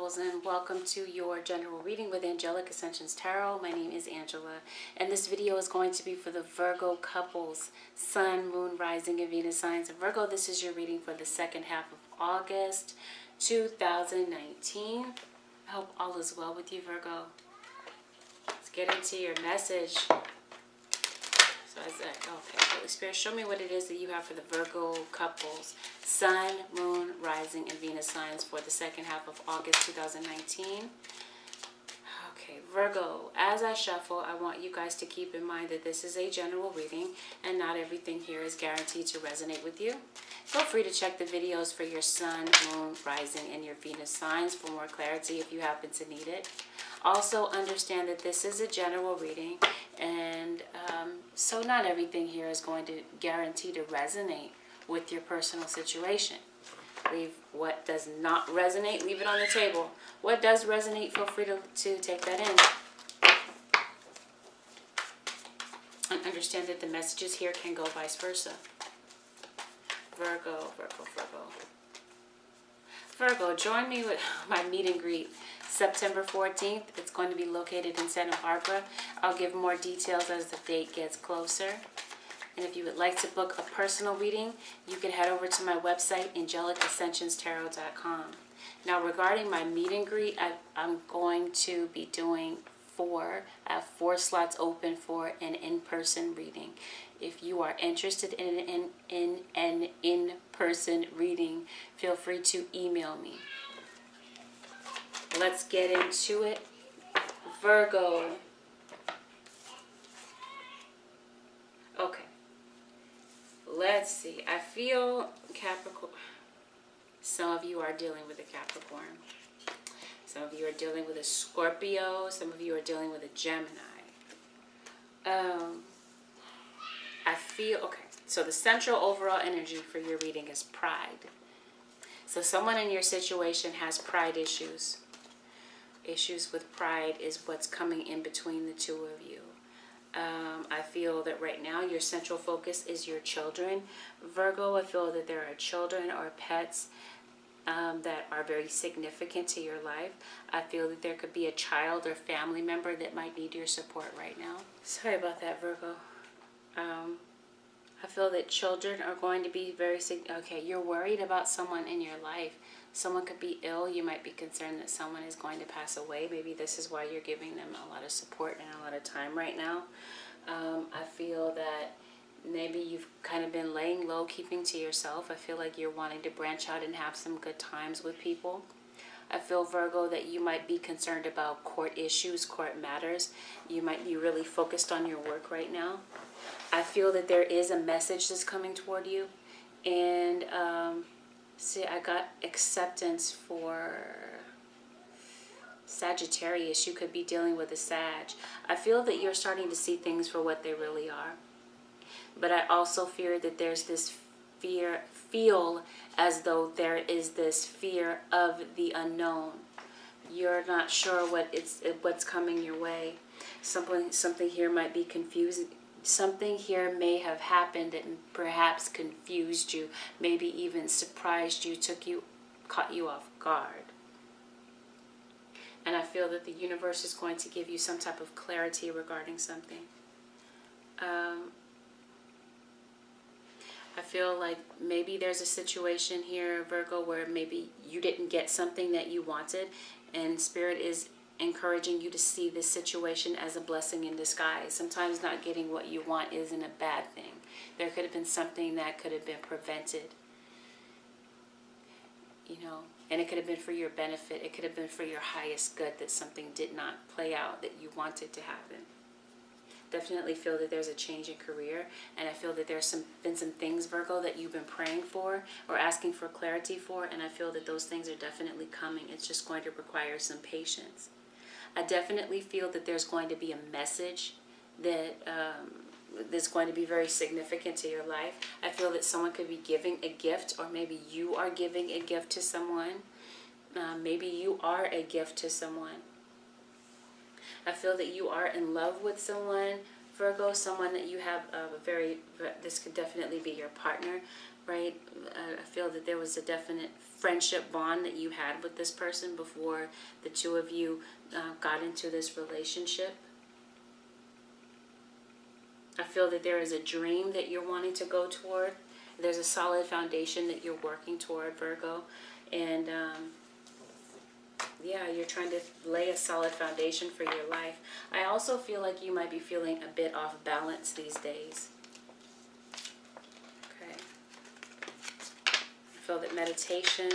Couples, and welcome to your general reading with Angelic, Ascensions Tarot. My name is Angela, and this video is going to be for the Virgo couples, Sun, Moon, Rising, and Venus signs of Virgo. This is your reading for the second half of August 2019. I hope all is well with you, Virgo. Let's get into your message. So I said, okay, Holy Spirit, show me what it is that you have for the Virgo couples, Sun, Moon, Rising, and Venus signs for the second half of August 2019. Okay, Virgo, as I shuffle, I want you guys to keep in mind that this is a general reading and not everything here is guaranteed to resonate with you. Feel free to check the videos for your Sun, Moon, Rising, and your Venus signs for more clarity if you happen to need it. Also understand that this is a general reading, and so not everything here is going to guarantee to resonate with your personal situation. Leave what does not resonate, leave it on the table. What does resonate, feel free to take that in. And understand that the messages here can go vice versa. Virgo, Virgo, Virgo. Virgo, join me with my meet and greet September 14th. It's going to be located in Santa Barbara. I'll give more details as the date gets closer. And if you would like to book a personal reading, you can head over to my website, AngelicAscensionsTarot.com. Now, regarding my meet and greet, I'm going to be doing I have 4 slots open for an in-person reading. If you are interested in an in-person reading, feel free to email me. Let's get into it. Virgo. Okay. Let's see. I feel Capricorn. Some of you are dealing with a Capricorn. Some of you are dealing with a Scorpio. Some of you are dealing with a Gemini. I feel, okay, so the central overall energy for your reading is pride. So someone in your situation has pride issues. Issues with pride is what's coming in between the two of you. I feel that right now your central focus is your children. Virgo, I feel that there are children or pets that are very significant to your life. I feel that there could be a child or family member that might need your support right now. Sorry about that, Virgo. I feel that children are going to be very okay, you're worried about someone in your life. Someone could be ill. You might be concerned that someone is going to pass away. Maybe this is why you're giving them a lot of support and a lot of time right now. I feel that maybe you've kind of been laying low, keeping to yourself. I feel like you're wanting to branch out and have some good times with people. I feel, Virgo, that you might be concerned about court issues, court matters. You might be really focused on your work right now. I feel that there is a message that's coming toward you. And, see, I got acceptance for Sagittarius. You could be dealing with a Sag. I feel that you're starting to see things for what they really are. But I also fear that there's this feel as though there is this fear of the unknown. You're not sure what's coming your way. Something here might be confusing. Something here may have happened that perhaps confused you, maybe even surprised you, caught you off guard. And I feel that the universe is going to give you some type of clarity regarding something. I feel like maybe there's a situation here, Virgo, where maybe you didn't get something that you wanted, and Spirit is encouraging you to see this situation as a blessing in disguise. Sometimes not getting what you want isn't a bad thing. There could have been something that could have been prevented, you know, and it could have been for your benefit. It could have been for your highest good that something did not play out that you wanted to happen. Definitely feel that there's a change in career, and I feel that there's been some things, Virgo, that you've been praying for or asking for clarity for, and I feel that those things are definitely coming. It's just going to require some patience. I definitely feel that there's going to be a message that that's going to be very significant to your life. I feel that someone could be giving a gift, or maybe you are giving a gift to someone. Maybe you are a gift to someone. I feel that you are in love with someone. Virgo, someone that you have this could definitely be your partner, right? I feel that there was a definite friendship bond that you had with this person before the two of you got into this relationship. I feel that there is a dream that you're wanting to go toward. There's a solid foundation that you're working toward, Virgo. And yeah, you're trying to lay a solid foundation for your life. I also feel like you might be feeling a bit off balance these days. Okay. I feel that meditation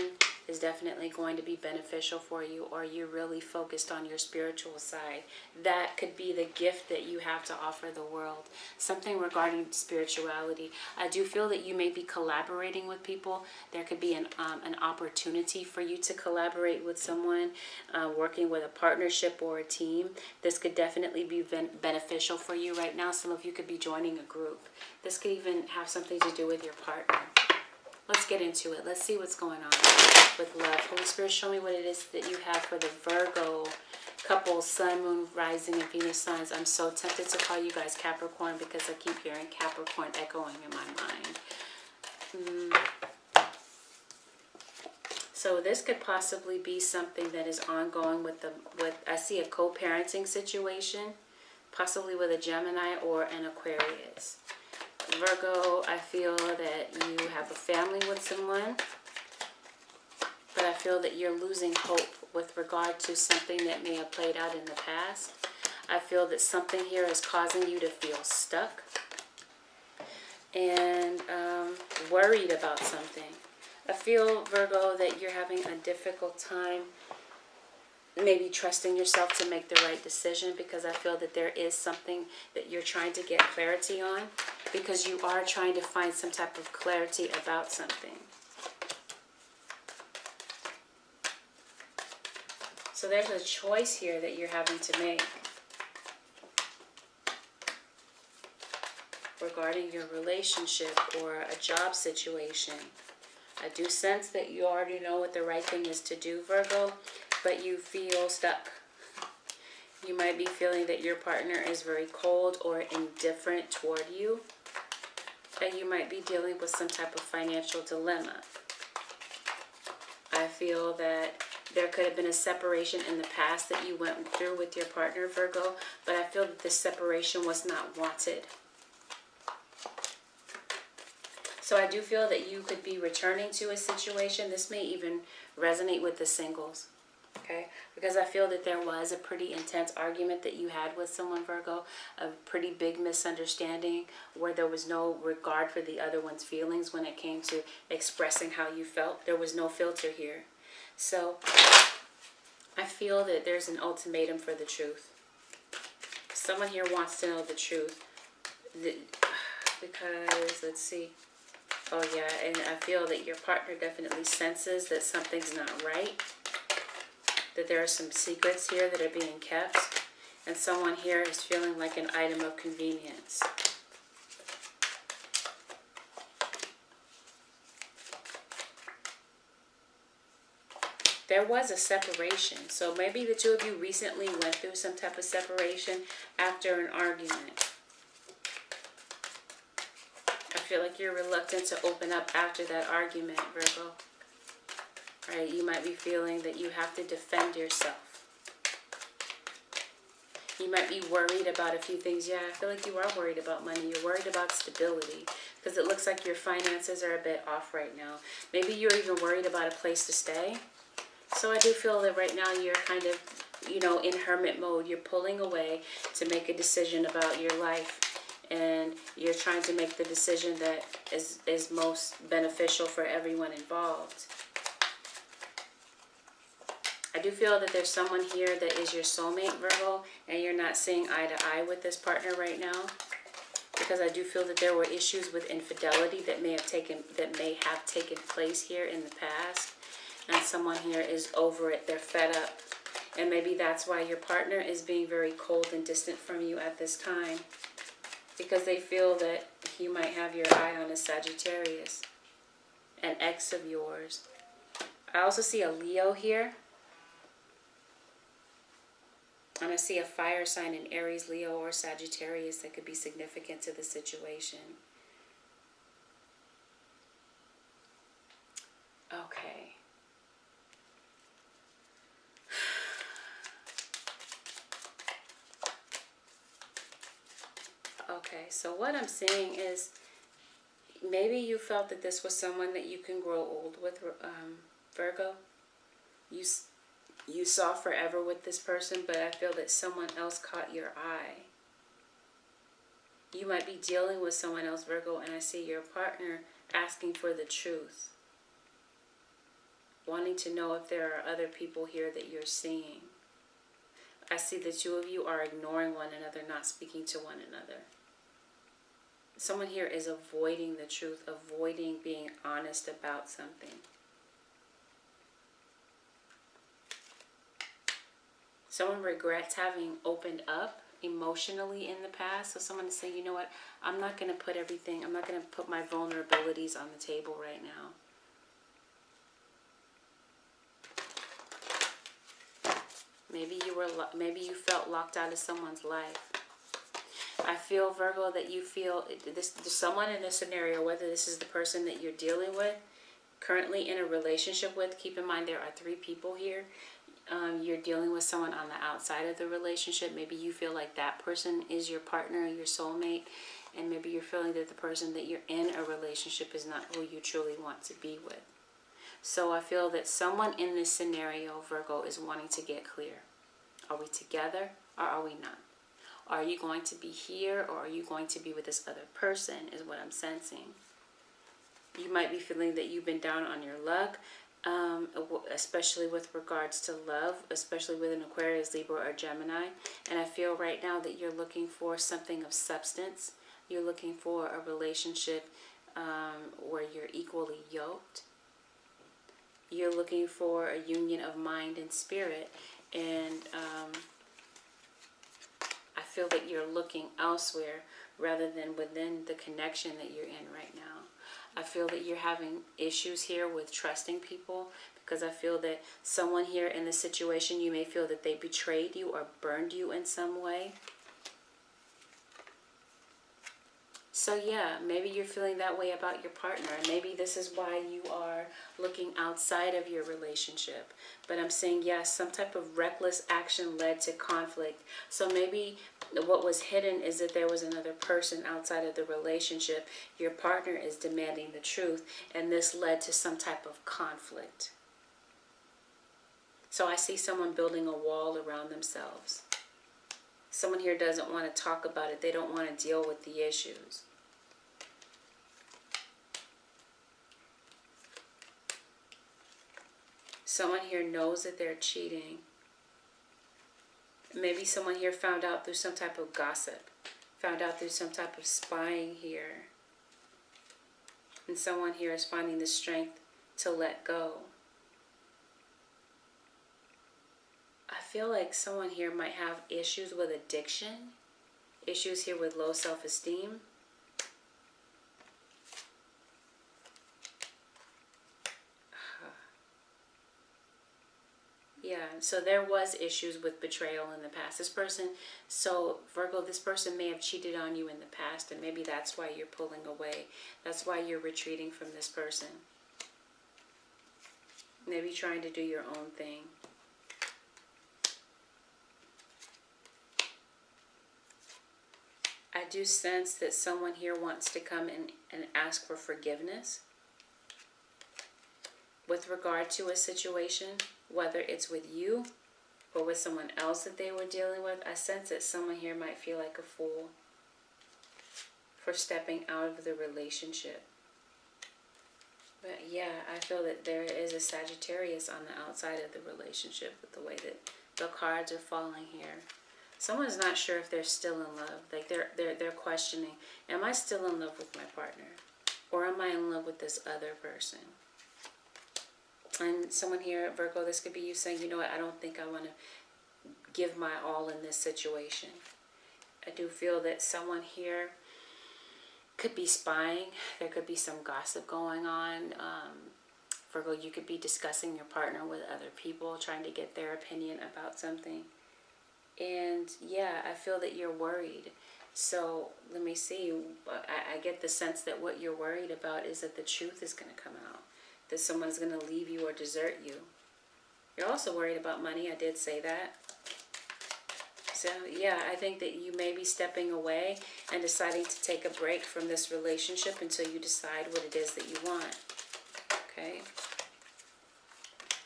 is definitely going to be beneficial for you, or you're really focused on your spiritual side. That could be the gift that you have to offer the world. Something regarding spirituality. I do feel that you may be collaborating with people. There could be an opportunity for you to collaborate with someone, working with a partnership or a team. This could definitely be beneficial for you right now. Some of you could be joining a group. This could even have something to do with your partner. Let's get into it. Let's see what's going on with love. Holy Spirit, show me what it is that you have for the Virgo couple, Sun, Moon, Rising, and Venus signs. I'm so tempted to call you guys Capricorn because I keep hearing Capricorn echoing in my mind. So this could possibly be something that is ongoing with I see a co-parenting situation, possibly with a Gemini or an Aquarius. Virgo, I feel that you have a family with someone, but I feel that you're losing hope with regard to something that may have played out in the past. I feel that something here is causing you to feel stuck and worried about something. I feel, Virgo, that you're having a difficult time maybe trusting yourself to make the right decision, because I feel that there is something that you're trying to get clarity on, because you are trying to find some type of clarity about something. So there's a choice here that you're having to make regarding your relationship or a job situation. I do sense that you already know what the right thing is to do, Virgo, but you feel stuck. You might be feeling that your partner is very cold or indifferent toward you, and you might be dealing with some type of financial dilemma. I feel that there could have been a separation in the past that you went through with your partner, Virgo, but I feel that this separation was not wanted. So I do feel that you could be returning to a situation. This may even resonate with the singles, okay? Because I feel that there was a pretty intense argument that you had with someone, Virgo, a pretty big misunderstanding where there was no regard for the other one's feelings when it came to expressing how you felt. There was no filter here. So I feel that there's an ultimatum for the truth. Someone here wants to know the truth. Because, let's see. Oh yeah, and I feel that your partner definitely senses that something's not right. That there are some secrets here that are being kept. And someone here is feeling like an item of convenience. There was a separation. So maybe the two of you recently went through some type of separation after an argument. I feel like you're reluctant to open up after that argument, Virgo. Right? You might be feeling that you have to defend yourself. You might be worried about a few things. Yeah, I feel like you are worried about money. You're worried about stability, because it looks like your finances are a bit off right now. Maybe you're even worried about a place to stay. So I do feel that right now you're kind of, in hermit mode. You're pulling away to make a decision about your life. And you're trying to make the decision that is most beneficial for everyone involved. I do feel that there's someone here that is your soulmate, Virgo, and you're not seeing eye to eye with this partner right now. Because I do feel that there were issues with infidelity that may have taken place here in the past. And someone here is over it. They're fed up. And maybe that's why your partner is being very cold and distant from you at this time. Because they feel that you might have your eye on a Sagittarius, an ex of yours. I also see a Leo here. And I see a fire sign in Aries, Leo, or Sagittarius that could be significant to the situation. Okay. Okay, so what I'm seeing is maybe you felt that this was someone that you can grow old with, Virgo. You saw forever with this person, but I feel that someone else caught your eye. You might be dealing with someone else, Virgo, and I see your partner asking for the truth. Wanting to know if there are other people here that you're seeing. I see the two of you are ignoring one another, not speaking to one another. Someone here is avoiding the truth, avoiding being honest about something. Someone regrets having opened up emotionally in the past. So someone is saying, you know what, I'm not going to put my vulnerabilities on the table right now. Maybe you felt locked out of someone's life. I feel, Virgo, that you feel there's someone in this scenario, whether this is the person that you're dealing with, currently in a relationship with. Keep in mind there are 3 people here. You're dealing with someone on the outside of the relationship. Maybe you feel like that person is your partner, your soulmate, and maybe you're feeling that the person that you're in a relationship is not who you truly want to be with. So I feel that someone in this scenario, Virgo, is wanting to get clear. Are we together or are we not? Are you going to be here or are you going to be with this other person is what I'm sensing. You might be feeling that you've been down on your luck, especially with regards to love, especially with an Aquarius, Libra, or Gemini. And I feel right now that you're looking for something of substance. You're looking for a relationship where you're equally yoked. You're looking for a union of mind and spirit. And I feel that you're looking elsewhere rather than within the connection that you're in right now. I feel that you're having issues here with trusting people, because I feel that someone here in the situation, you may feel that they betrayed you or burned you in some way. So yeah, maybe you're feeling that way about your partner. Maybe this is why you are looking outside of your relationship. But I'm saying, yes, some type of reckless action led to conflict. So maybe what was hidden is that there was another person outside of the relationship. Your partner is demanding the truth, and this led to some type of conflict. So I see someone building a wall around themselves. Someone here doesn't want to talk about it. They don't want to deal with the issues. Someone here knows that they're cheating. Maybe someone here found out through some type of gossip. Found out through some type of spying here. And someone here is finding the strength to let go. I feel like someone here might have issues with addiction. Issues here with low self-esteem. Yeah, so there was issues with betrayal in the past. This person, so Virgo, this person may have cheated on you in the past, and maybe that's why you're pulling away. That's why you're retreating from this person. Maybe trying to do your own thing. I do sense that someone here wants to come in and ask for forgiveness with regard to a situation, whether it's with you or with someone else that they were dealing with. I sense that someone here might feel like a fool for stepping out of the relationship. But yeah, I feel that there is a Sagittarius on the outside of the relationship with the way that the cards are falling here. Someone's not sure if they're still in love. Like they're questioning, am I still in love with my partner? Or am I in love with this other person? And someone here, Virgo, this could be you saying, you know what, I don't think I want to give my all in this situation. I do feel that someone here could be spying. There could be some gossip going on. Virgo, you could be discussing your partner with other people, trying to get their opinion about something. And yeah, I feel that you're worried. So let me see. I get the sense that what you're worried about is that the truth is going to come out. That someone's going to leave you or desert you. You're also worried about money. I did say that. So yeah, I think that you may be stepping away and deciding to take a break from this relationship until you decide what it is that you want. Okay?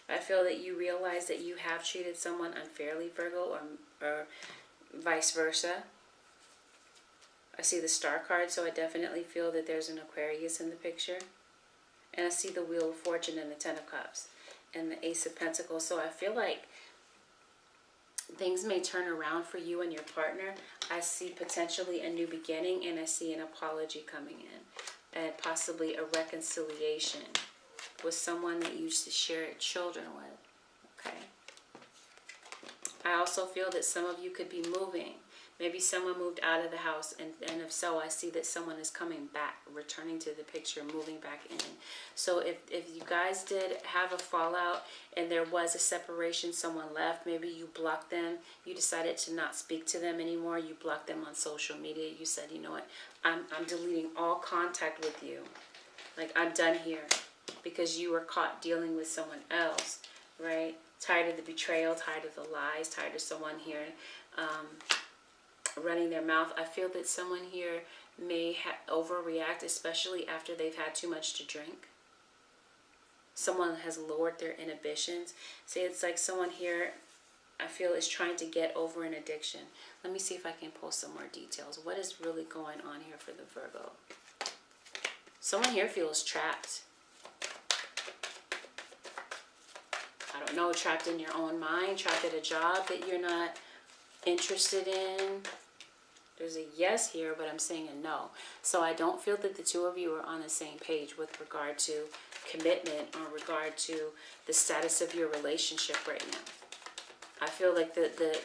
I feel that you realize that you have treated someone unfairly, Virgo, or vice versa. I see the Star card, so I definitely feel that there's an Aquarius in the picture. And I see the Wheel of Fortune and the Ten of Cups and the Ace of Pentacles. So I feel like things may turn around for you and your partner. I see potentially a new beginning, and I see an apology coming in, and possibly a reconciliation with someone that you used to share children with. Okay. I also feel that some of you could be moving. Maybe someone moved out of the house, and if so, I see that someone is coming back, returning to the picture, moving back in. So if you guys did have a fallout and there was a separation, someone left, maybe you blocked them, you decided to not speak to them anymore, you blocked them on social media, you said, you know what, I'm deleting all contact with you. Like, I'm done here because you were caught dealing with someone else, right? Tired of the betrayal, tired of the lies, tired of someone here running their mouth. I feel that someone here may overreact, especially after they've had too much to drink. Someone has lowered their inhibitions. See, it's like someone here, I feel, is trying to get over an addiction. Let me see if I can pull some more details. What is really going on here for the Virgo? Someone here feels trapped. I don't know, trapped in your own mind, trapped at a job that you're not interested in. There's a yes here, but I'm saying a no. So I don't feel that the two of you are on the same page with regard to commitment or regard to the status of your relationship right now. I feel like the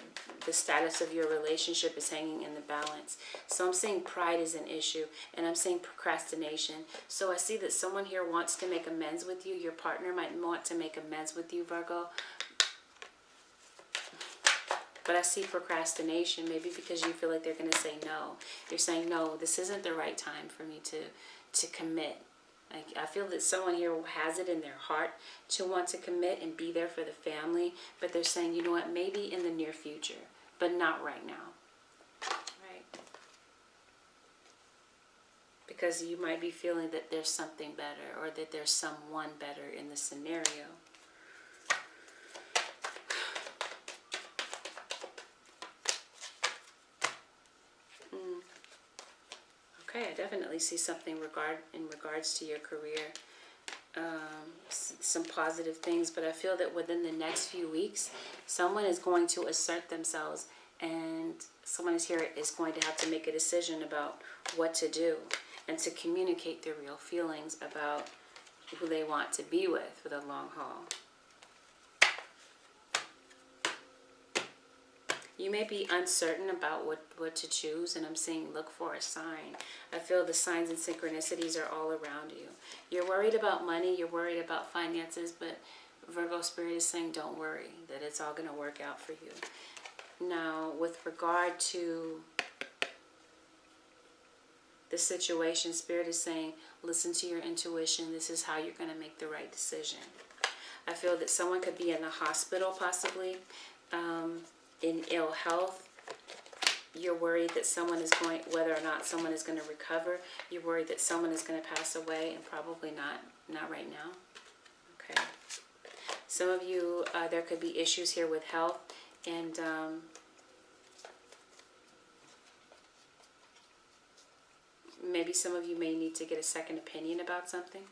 status of your relationship is hanging in the balance. So I'm saying pride is an issue, and I'm saying procrastination. So I see that someone here wants to make amends with you. Your partner might want to make amends with you, Virgo. But I see procrastination, maybe because you feel like they're going to say no. You're saying, no, this isn't the right time for me to commit. Like, I feel that someone here has it in their heart to want to commit and be there for the family. But they're saying, you know what, maybe in the near future, but not right now. Right? Because you might be feeling that there's something better, or that there's someone better in the scenario. Okay, I definitely see something in regards to your career. Some positive things, but I feel that within the next few weeks, someone is going to assert themselves, and someone is going to have to make a decision about what to do and to communicate their real feelings about who they want to be with for the long haul. You may be uncertain about what to choose, and I'm saying look for a sign. I feel the signs and synchronicities are all around you. You're worried about money, you're worried about finances, but Virgo Spirit is saying don't worry, that it's all going to work out for you. Now, with regard to the situation, Spirit is saying listen to your intuition. This is how you're going to make the right decision. I feel that someone could be in the hospital possibly, in ill health. You're worried that whether or not someone is going to recover. You're worried that someone is going to pass away, and probably not right now. Okay. Some of you, there could be issues here with health, and maybe some of you may need to get a second opinion about something.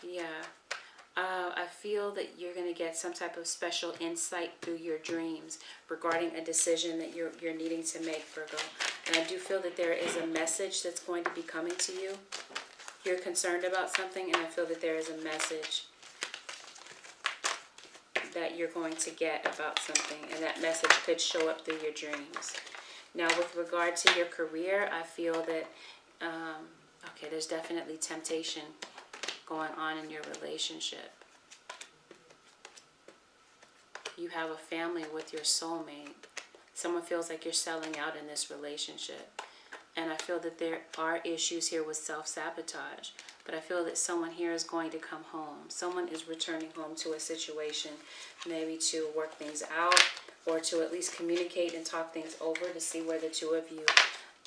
Yeah. I feel that you're going to get some type of special insight through your dreams regarding a decision that you're needing to make, Virgo. And I do feel that there is a message that's going to be coming to you. You're concerned about something, and I feel that there is a message that you're going to get about something, and that message could show up through your dreams. Now, with regard to your career, I feel that, okay, there's definitely temptation going on in your relationship. you have a family with your soulmate. Someone feels like you're selling out in this relationship. And I feel that there are issues here with self-sabotage. But I feel that someone here is going to come home. Someone is returning home to a situation, maybe to work things out or to at least communicate and talk things over to see where the two of you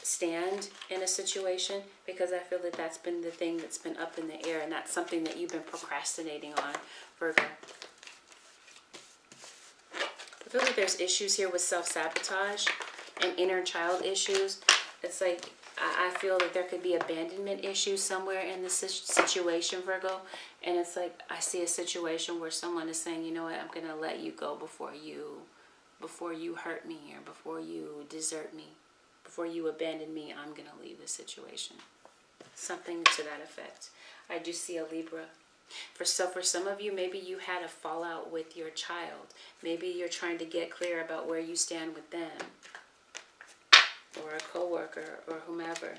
stand in a situation. Because I feel that that's been the thing that's been up in the air, and that's something that you've been procrastinating on, Virgo. I feel like there's issues here with self-sabotage and inner child issues. It's like I feel that there could be abandonment issues somewhere in this situation, Virgo. And it's like I see a situation where someone is saying, you know what, I'm going to let you go before you hurt me, or before you desert me, before you abandon me, I'm going to leave the situation. Something to that effect. I do see a Libra. For some of you, maybe you had a fallout with your child. Maybe you're trying to get clear about where you stand with them, or a coworker, or whomever.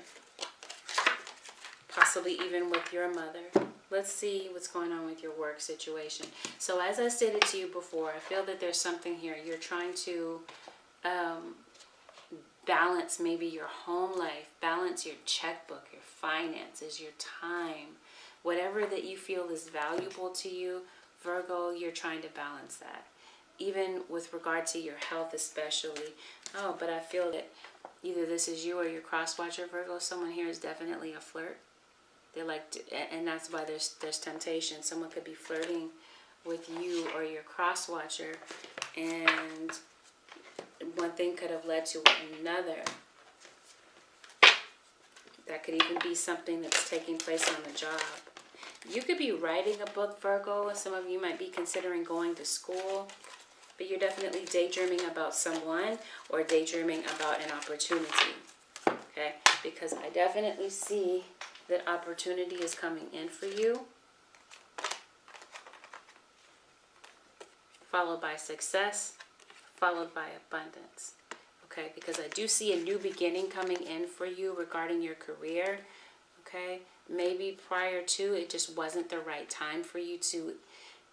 Possibly even with your mother. Let's see what's going on with your work situation. So as I stated to you before, I feel that there's something here. You're trying to balance maybe your home life, balance your checkbook, your finances, your time. Whatever that you feel is valuable to you, Virgo, you're trying to balance that. Even with regard to your health especially. Oh, but I feel that either this is you or your cross-watcher, Virgo. Someone here is definitely a flirt. They like to, and that's why there's temptation. Someone could be flirting with you or your cross-watcher, and one thing could have led to another. That could even be something that's taking place on the job. You could be writing a book, Virgo. Some of you might be considering going to school. But you're definitely daydreaming about someone or daydreaming about an opportunity. Okay? Because I definitely see that opportunity is coming in for you. Followed by success. Followed by abundance. Okay? Because I do see a new beginning coming in for you regarding your career. Okay? Maybe prior to, it just wasn't the right time for you to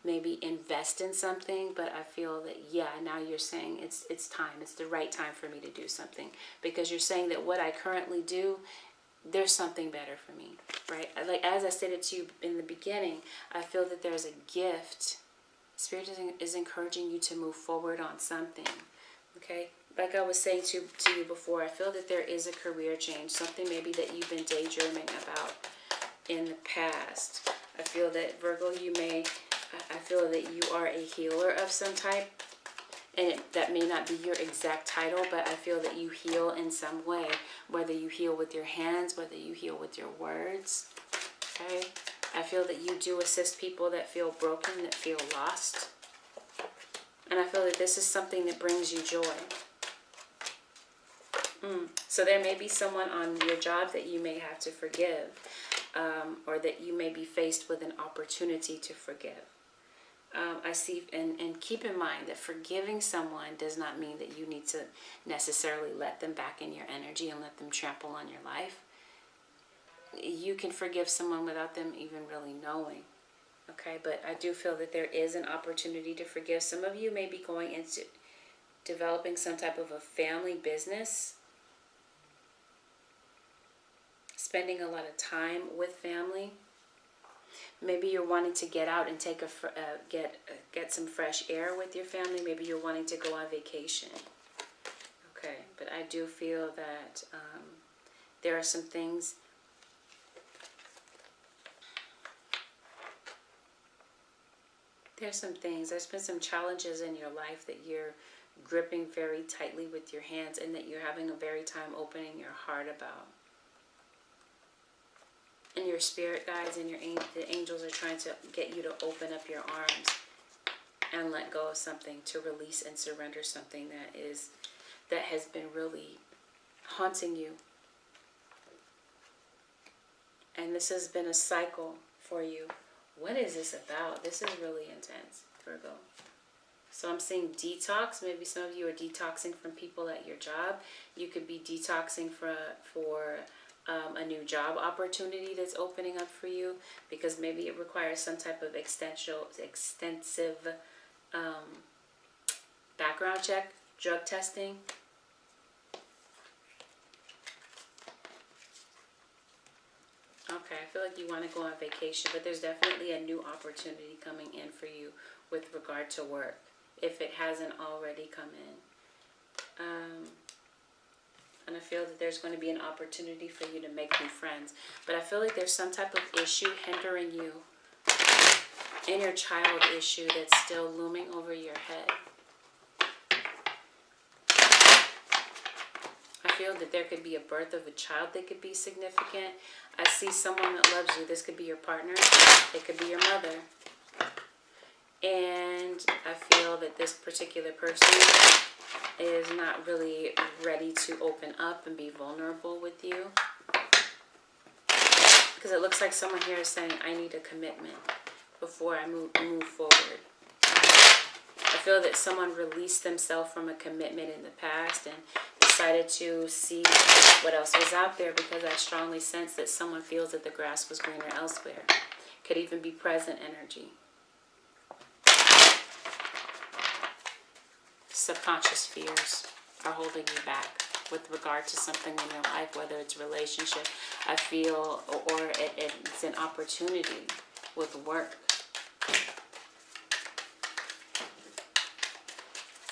maybe invest in something, but I feel that, yeah, now you're saying it's time. It's the right time for me to do something, because you're saying that what I currently do, there's something better for me, right? Like, as I stated to you in the beginning, I feel that there's a gift. Spirit is encouraging you to move forward on something, okay? Like I was saying to you before, I feel that there is a career change, something maybe that you've been daydreaming about in the past. I feel that, Virgo, I feel that you are a healer of some type, and that may not be your exact title, but I feel that you heal in some way, whether you heal with your hands, whether you heal with your words, okay? I feel that you do assist people that feel broken, that feel lost, and I feel that this is something that brings you joy. So there may be someone on your job that you may have to forgive, or that you may be faced with an opportunity to forgive. I see, and keep in mind that forgiving someone does not mean that you need to necessarily let them back in your energy and let them trample on your life. You can forgive someone without them even really knowing, okay? But I do feel that there is an opportunity to forgive. Some of you may be going into developing some type of a family business, spending a lot of time with family. Maybe you're wanting to get out and take get some fresh air with your family. Maybe you're wanting to go on vacation. Okay, but I do feel that there are some things. There's been some challenges in your life that you're gripping very tightly with your hands, and that you're having a very time opening your heart about. And your spirit guides and the angels are trying to get you to open up your arms and let go of something, to release and surrender something that has been really haunting you. And this has been a cycle for you. What is this about? This is really intense, Virgo. So I'm seeing detox. Maybe some of you are detoxing from people at your job. You could be detoxing for a new job opportunity that's opening up for you, because maybe it requires some type of extensive background check, drug testing. Okay, I feel like you want to go on vacation, but there's definitely a new opportunity coming in for you with regard to work, if it hasn't already come in. And I feel that there's going to be an opportunity for you to make new friends. But I feel like there's some type of issue hindering you, inner child issue that's still looming over your head. I feel that there could be a birth of a child that could be significant. I see someone that loves you. This could be your partner. It could be your mother. And I feel that this particular person is not really ready to open up and be vulnerable with you. Because it looks like someone here is saying, I need a commitment before I move forward. I feel that someone released themselves from a commitment in the past and decided to see what else was out there, because I strongly sense that someone feels that the grass was greener elsewhere. Could even be present energy. Subconscious fears are holding you back with regard to something in your life, whether it's a relationship, I feel, or it's an opportunity with work.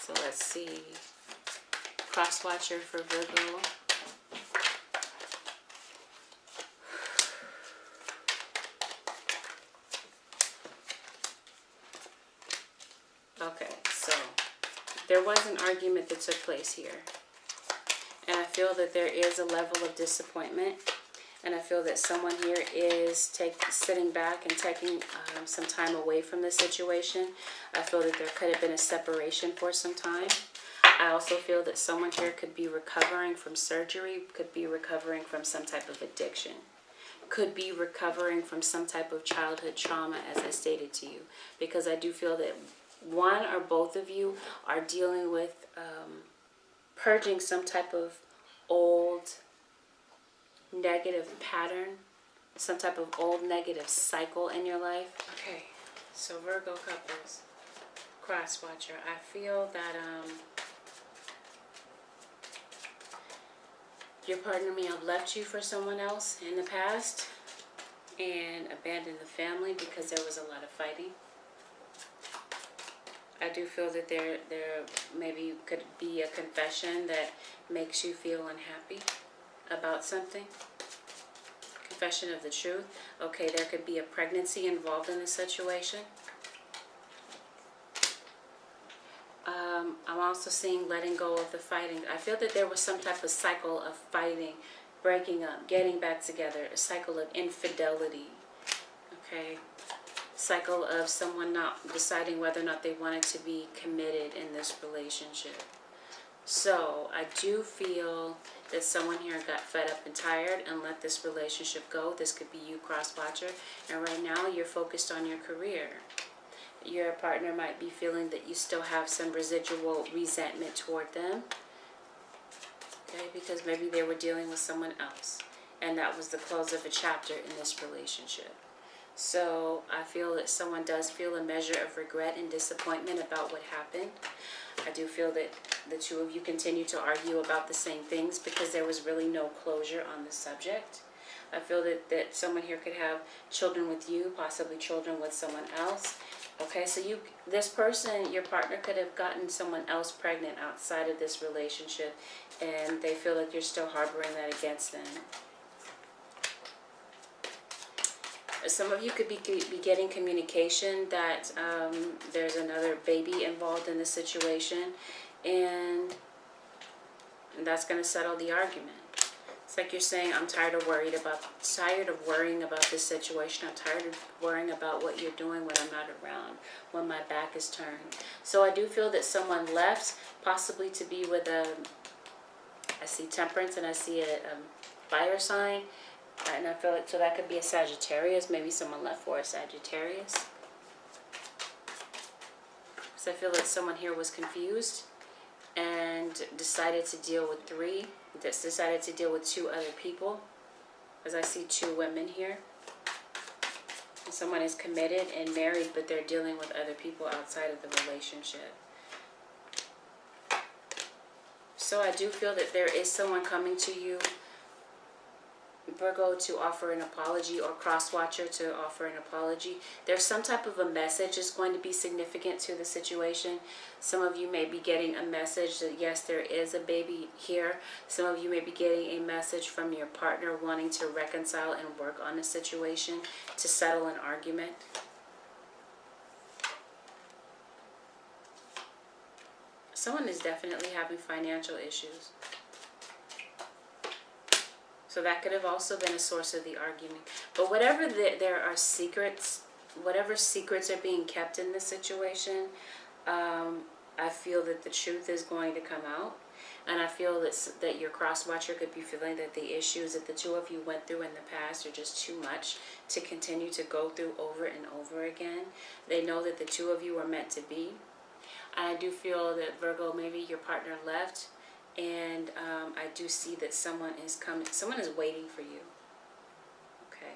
So let's see. Cross watcher for Virgo. Okay, so there was an argument that took place here. And I feel that there is a level of disappointment. And I feel that someone here is sitting back and taking some time away from the situation. I feel that there could have been a separation for some time. I also feel that someone here could be recovering from surgery, could be recovering from some type of addiction, could be recovering from some type of childhood trauma, as I stated to you. Because I do feel that one or both of you are dealing with purging some type of old negative pattern, some type of old negative cycle in your life. Okay, so Virgo couples, cross watcher, I feel that your partner may have left you for someone else in the past and abandoned the family because there was a lot of fighting. I do feel that there maybe could be a confession that makes you feel unhappy about something. Confession of the truth. Okay, there could be a pregnancy involved in the situation. I'm also seeing letting go of the fighting. I feel that there was some type of cycle of fighting, breaking up, getting back together, a cycle of infidelity. Okay. Cycle of someone not deciding whether or not they wanted to be committed in this relationship. So I do feel that someone here got fed up and tired and let this relationship go. This could be you, cross watcher, and right now you're focused on your career. Your partner might be feeling that you still have some residual resentment toward them. Okay, because maybe they were dealing with someone else and that was the close of a chapter in this relationship. So I feel that someone does feel a measure of regret and disappointment about what happened. I do feel that the two of you continue to argue about the same things because there was really no closure on the subject. I feel that someone here could have children with you, possibly children with someone else. Okay, so this person, your partner, could have gotten someone else pregnant outside of this relationship, and they feel like you're still harboring that against them. Some of you could be getting communication that there's another baby involved in the situation, and that's going to settle the argument. It's like you're saying, I'm tired of worrying about this situation. I'm tired of worrying about what you're doing when I'm not around, when my back is turned. So I do feel that someone left, possibly to be with I see Temperance and I see a fire sign. And I feel like, so that could be a Sagittarius. Maybe someone left for a Sagittarius. Because I feel like someone here was confused and decided to deal with decided to deal with two other people. As I see two women here. And someone is committed and married, but they're dealing with other people outside of the relationship. So I do feel that there is someone coming to you, Virgo, to offer an apology, or cross-watcher to offer an apology. There's some type of a message that's going to be significant to the situation. Some of you may be getting a message that yes, there is a baby here. Some of you may be getting a message from your partner wanting to reconcile and work on a situation to settle an argument. Someone is definitely having financial issues. So that could have also been a source of the argument. But whatever there are secrets, whatever secrets are being kept in this situation, I feel that the truth is going to come out. And I feel that your cross-watcher could be feeling that the issues that the two of you went through in the past are just too much to continue to go through over and over again. They know that the two of you are meant to be. I do feel that, Virgo, maybe your partner left. And I do see that someone is coming. Someone is waiting for you. Okay.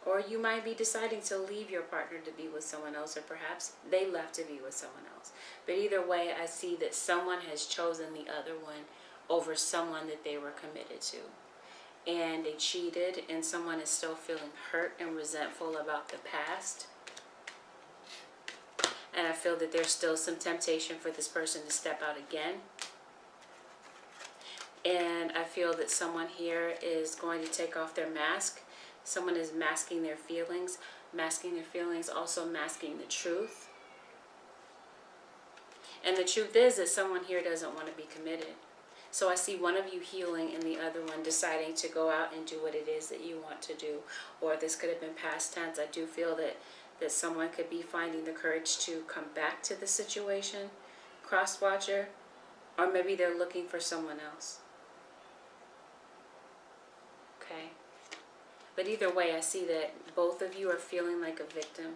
Or you might be deciding to leave your partner to be with someone else. Or perhaps they left to be with someone else. But either way, I see that someone has chosen the other one over someone that they were committed to. And they cheated. And someone is still feeling hurt and resentful about the past. And I feel that there's still some temptation for this person to step out again. And I feel that someone here is going to take off their mask. Someone is masking their feelings. Masking their feelings, also masking the truth. And the truth is that someone here doesn't want to be committed. So I see one of you healing and the other one deciding to go out and do what it is that you want to do. Or this could have been past tense. I do feel that someone could be finding the courage to come back to the situation, cross-watcher. Or maybe they're looking for someone else. Okay, but either way, I see that both of you are feeling like a victim.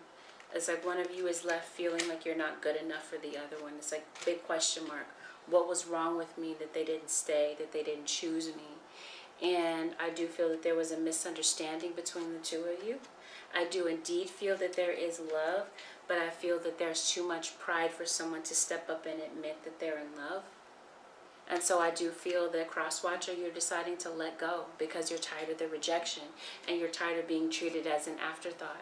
It's like one of you is left feeling like you're not good enough for the other one. It's like big question mark. What was wrong with me that they didn't stay, that they didn't choose me? And I do feel that there was a misunderstanding between the two of you. I do indeed feel that there is love, but I feel that there's too much pride for someone to step up and admit that they're in love. And so I do feel that, cross-watcher, you're deciding to let go because you're tired of the rejection and you're tired of being treated as an afterthought.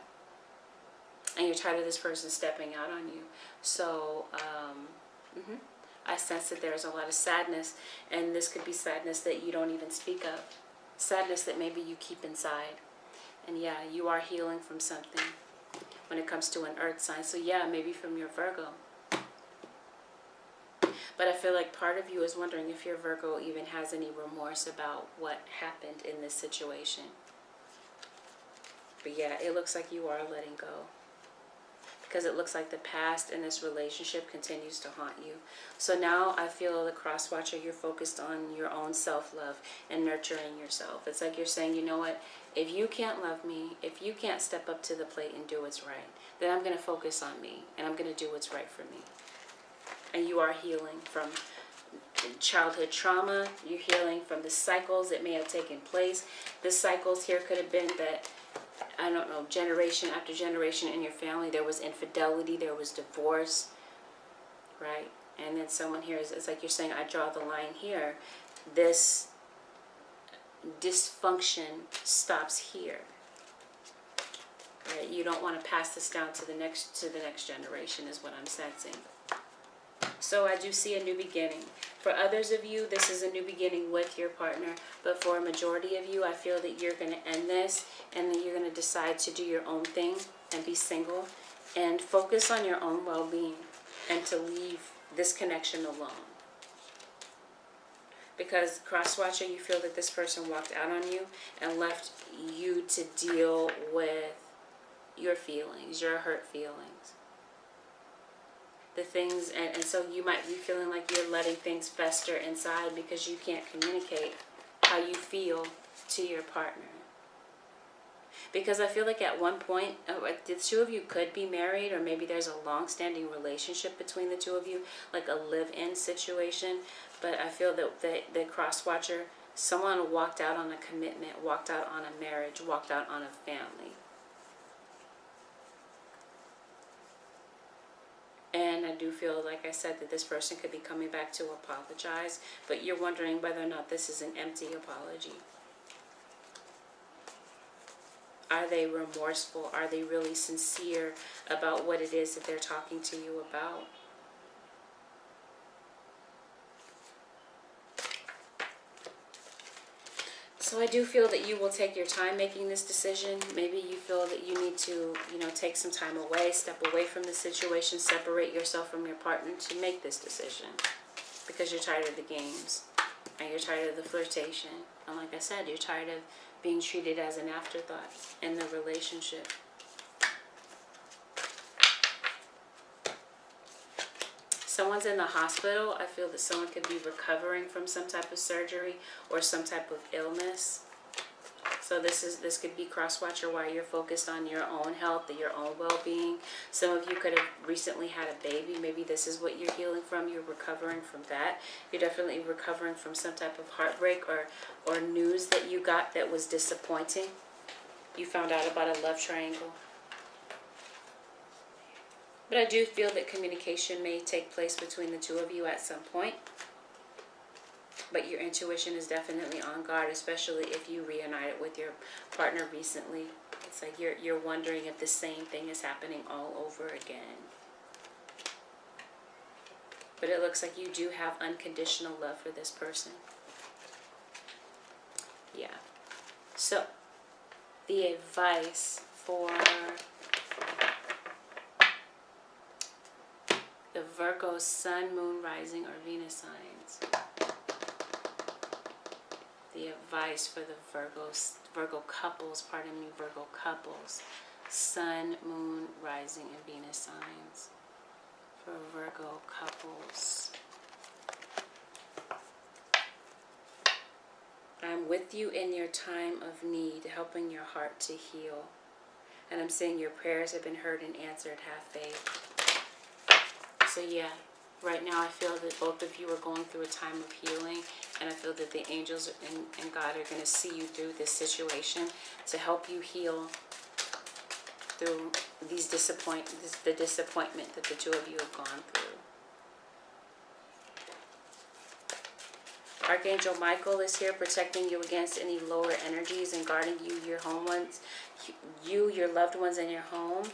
And you're tired of this person stepping out on you. So I sense that there's a lot of sadness, and this could be sadness that you don't even speak of. Sadness that maybe you keep inside. And yeah, you are healing from something when it comes to an earth sign. So yeah, maybe from your Virgo. But I feel like part of you is wondering if your Virgo even has any remorse about what happened in this situation. But yeah, it looks like you are letting go. Because it looks like the past in this relationship continues to haunt you. So now I feel, the cross-watcher, you're focused on your own self-love and nurturing yourself. It's like you're saying, you know what? If you can't love me, if you can't step up to the plate and do what's right, then I'm going to focus on me. And I'm going to do what's right for me. And you are healing from childhood trauma. You're healing from the cycles that may have taken place. The cycles here could have been that, I don't know, generation after generation in your family, there was infidelity, there was divorce, right? And then someone here, it's like you're saying, I draw the line here. This dysfunction stops here. Right? You don't want to pass this down to the next generation, is what I'm sensing. So I do see a new beginning. For others of you, this is a new beginning with your partner. But for a majority of you, I feel that you're going to end this and then you're going to decide to do your own thing and be single and focus on your own well-being and to leave this connection alone. Because, cross-watcher, you feel that this person walked out on you and left you to deal with your feelings, your hurt feelings. The things, and so you might be feeling like you're letting things fester inside because you can't communicate how you feel to your partner. Because I feel like at one point, the two of you could be married, or maybe there's a long-standing relationship between the two of you, like a live-in situation. But I feel that the cross-watcher, someone walked out on a commitment, walked out on a marriage, walked out on a family. And I do feel, like I said, that this person could be coming back to apologize, but you're wondering whether or not this is an empty apology. Are they remorseful? Are they really sincere about what it is that they're talking to you about? So I do feel that you will take your time making this decision. Maybe you feel that you need to, take some time away, step away from the situation, separate yourself from your partner to make this decision. Because you're tired of the games, and you're tired of the flirtation. And like I said, you're tired of being treated as an afterthought in the relationship. Someone's in the hospital. I feel that someone could be recovering from some type of surgery or some type of illness. So this could be cross-watcher while you're focused on your own health, your own well-being. Some of you could have recently had a baby. Maybe this is what you're healing from. You're recovering from that. You're definitely recovering from some type of heartbreak or news that you got that was disappointing. You found out about a love triangle. But I do feel that communication may take place between the two of you at some point. But your intuition is definitely on guard, especially if you reunited with your partner recently. It's like you're wondering if the same thing is happening all over again. But it looks like you do have unconditional love for this person. Yeah. So, the advice for the Virgo Sun, Moon, Rising, or Venus signs. The advice for the Virgo couples, Virgo couples. Sun, Moon, Rising, and Venus signs. For Virgo couples. I'm with you in your time of need, helping your heart to heal. And I'm saying your prayers have been heard and answered. Have faith. So yeah, right now I feel that both of you are going through a time of healing, and I feel that the angels and God are going to see you through this situation to help you heal through the disappointment that the two of you have gone through. Archangel Michael is here protecting you against any lower energies and guarding you, your home ones, your loved ones in your home.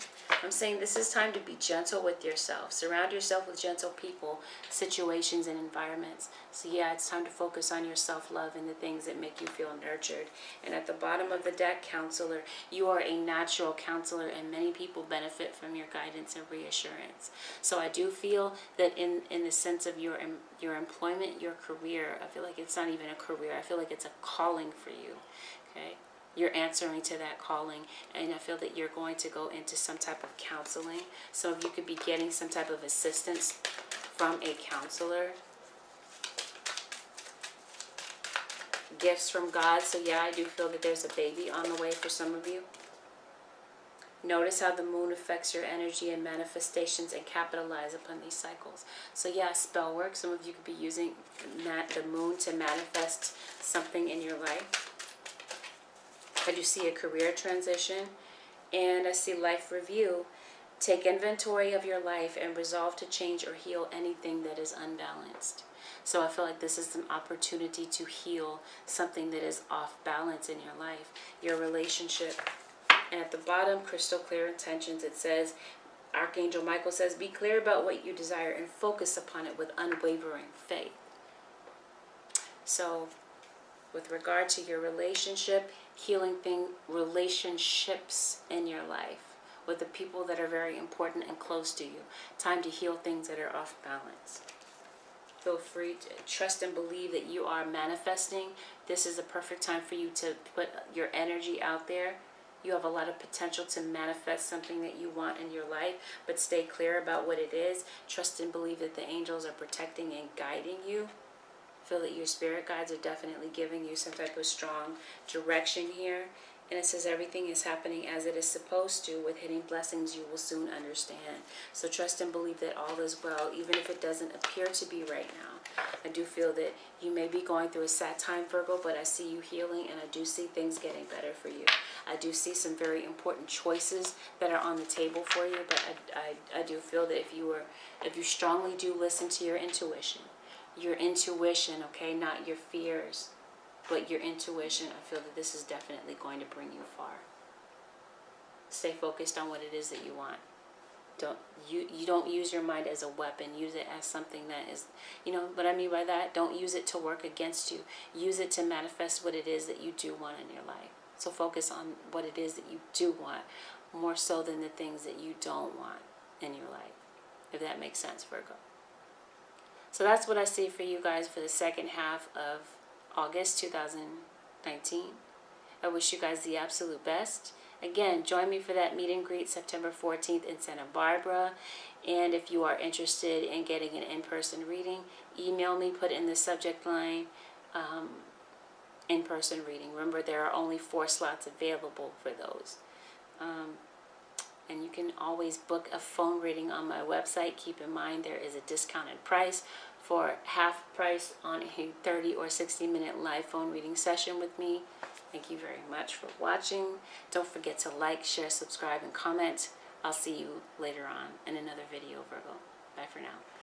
I'm saying this is time to be gentle with yourself. Surround yourself with gentle people, situations, and environments. So yeah, it's time to focus on your self-love and the things that make you feel nurtured. And at the bottom of the deck, Counselor, you are a natural counselor, and many people benefit from your guidance and reassurance. So I do feel that in the sense of your employment, your career, I feel like it's not even a career. I feel like it's a calling for you. Okay? You're answering to that calling, and I feel that you're going to go into some type of counseling. So if you could be getting some type of assistance from a counselor. Gifts from God. So yeah, I do feel that there's a baby on the way for some of you. Notice how the moon affects your energy and manifestations, and capitalize upon these cycles. So yeah, spell work. Some of you could be using the moon to manifest something in your life. I do see a career transition, and I see life review. Take inventory of your life and resolve to change or heal anything that is unbalanced. So I feel like this is an opportunity to heal something that is off balance in your life, your relationship. And at the bottom, crystal clear intentions, it says, Archangel Michael says, be clear about what you desire and focus upon it with unwavering faith. So with regard to your relationship, healing relationships in your life with the people that are very important and close to you. Time to heal things that are off balance. Feel free to trust and believe that you are manifesting. This is the perfect time for you to put your energy out there. You have a lot of potential to manifest something that you want in your life, but stay clear about what it is. Trust and believe that the angels are protecting and guiding you. Feel that your spirit guides are definitely giving you some type of strong direction here. And it says everything is happening as it is supposed to. With hidden blessings, you will soon understand. So trust and believe that all is well, even if it doesn't appear to be right now. I do feel that you may be going through a sad time, Virgo, but I see you healing, and I do see things getting better for you. I do see some very important choices that are on the table for you, but I do feel that if you strongly do listen to your intuition, okay, not your fears, but your intuition, I feel that this is definitely going to bring you far. Stay focused on what it is that you want. You don't use your mind as a weapon. Use it as something that is, you know what I mean by that? Don't use it to work against you. Use it to manifest what it is that you do want in your life. So focus on what it is that you do want, more so than the things that you don't want in your life, if that makes sense, Virgo. So that's what I see for you guys for the second half of August 2019. I wish you guys the absolute best. Again, join me for that meet and greet September 14th in Santa Barbara. And if you are interested in getting an in-person reading, email me, put in the subject line, in-person reading. Remember, there are only 4 slots available for those. And you can always book a phone reading on my website. Keep in mind there is a discounted price for half price on a 30 or 60-minute live phone reading session with me. Thank you very much for watching. Don't forget to like, share, subscribe, and comment. I'll see you later on in another video, Virgo. Bye for now.